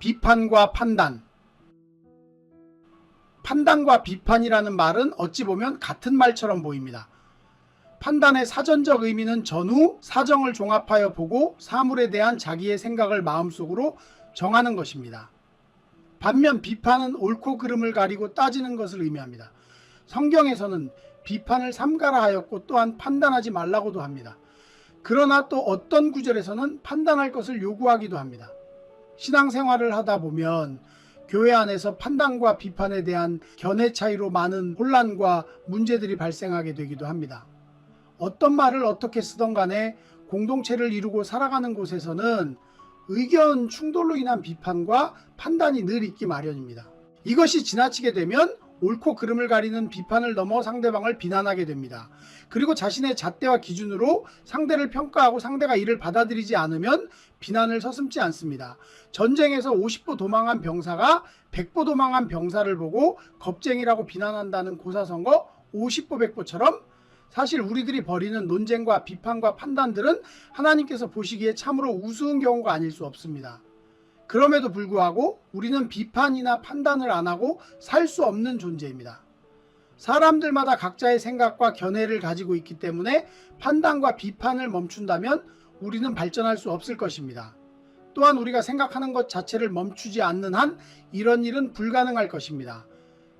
비판과 판단. 판단과 비판이라는 말은 어찌 보면 같은 말처럼 보입니다. 판단의 사전적 의미는 전후 사정을 종합하여 보고 사물에 대한 자기의 생각을 마음속으로 정하는 것입니다. 반면 비판은 옳고 그름을 가리고 따지는 것을 의미합니다. 성경에서는 비판을 삼가라 하였고 또한 판단하지 말라고도 합니다. 그러나 또 어떤 구절에서는 판단할 것을 요구하기도 합니다. 신앙생활을 하다 보면 교회 안에서 판단과 비판에 대한 견해 차이로 많은 혼란과 문제들이 발생하게 되기도 합니다. 어떤 말을 어떻게 쓰던 간에 공동체를 이루고 살아가는 곳에서는 의견 충돌로 인한 비판과 판단이 늘 있기 마련입니다. 이것이 지나치게 되면 옳고 그름을 가리는 비판을 넘어 상대방을 비난하게 됩니다. 그리고 자신의 잣대와 기준으로 상대를 평가하고 상대가 이를 받아들이지 않으면 비난을 서슴지 않습니다. 전쟁에서 50보 도망한 병사가 100보 도망한 병사를 보고 겁쟁이라고 비난한다는 고사성어 50보 100보처럼 사실 우리들이 벌이는 논쟁과 비판과 판단들은 하나님께서 보시기에 참으로 우스운 경우가 아닐 수 없습니다. 그럼에도 불구하고 우리는 비판이나 판단을 안 하고 살 수 없는 존재입니다. 사람들마다 각자의 생각과 견해를 가지고 있기 때문에 판단과 비판을 멈춘다면 우리는 발전할 수 없을 것입니다. 또한 우리가 생각하는 것 자체를 멈추지 않는 한 이런 일은 불가능할 것입니다.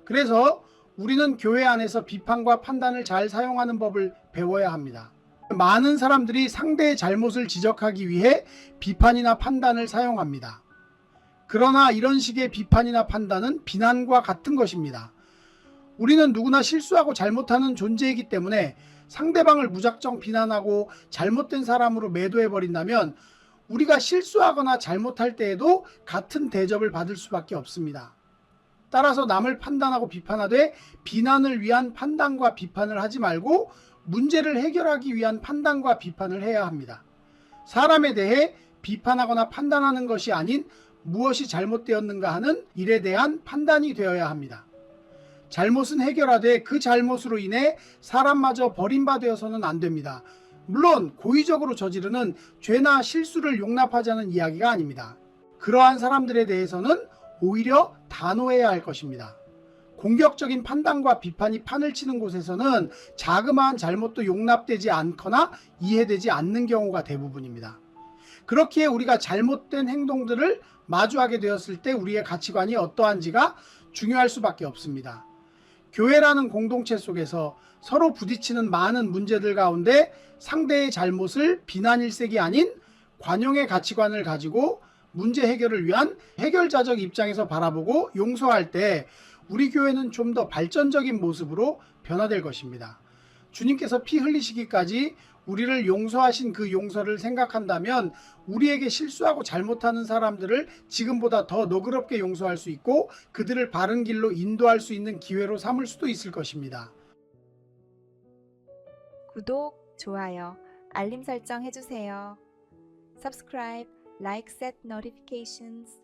그래서 우리는 교회 안에서 비판과 판단을 잘 사용하는 법을 배워야 합니다. 많은 사람들이 상대의 잘못을 지적하기 위해 비판이나 판단을 사용합니다. 그러나 이런 식의 비판이나 판단은 비난과 같은 것입니다. 우리는 누구나 실수하고 잘못하는 존재이기 때문에 상대방을 무작정 비난하고 잘못된 사람으로 매도해버린다면 우리가 실수하거나 잘못할 때에도 같은 대접을 받을 수밖에 없습니다. 따라서 남을 판단하고 비판하되 비난을 위한 판단과 비판을 하지 말고 문제를 해결하기 위한 판단과 비판을 해야 합니다. 사람에 대해 비판하거나 판단하는 것이 아닌 무엇이 잘못되었는가 하는 일에 대한 판단이 되어야 합니다. 잘못은 해결하되 그 잘못으로 인해 사람마저 버림받아서는 안 됩니다. 물론 고의적으로 저지르는 죄나 실수를 용납하자는 이야기가 아닙니다. 그러한 사람들에 대해서는 오히려 단호해야 할 것입니다. 공격적인 판단과 비판이 판을 치는 곳에서는 자그마한 잘못도 용납되지 않거나 이해되지 않는 경우가 대부분입니다. 그렇기에 우리가 잘못된 행동들을 마주하게 되었을 때 우리의 가치관이 어떠한지가 중요할 수밖에 없습니다. 교회라는 공동체 속에서 서로 부딪히는 많은 문제들 가운데 상대의 잘못을 비난일색이 아닌 관용의 가치관을 가지고 문제 해결을 위한 해결자적 입장에서 바라보고 용서할 때 우리 교회는 좀 더 발전적인 모습으로 변화될 것입니다. 주님께서 피 흘리시기까지 우리를 용서하신 그 용서를 생각한다면 우리에게 실수하고 잘못하는 사람들을 지금보다 더 너그럽게 용서할 수 있고 그들을 바른 길로 인도할 수 있는 기회로 삼을 수도 있을 것입니다. 구독, 좋아요, 알림 설정 해주세요. Subscribe, like, set notifications.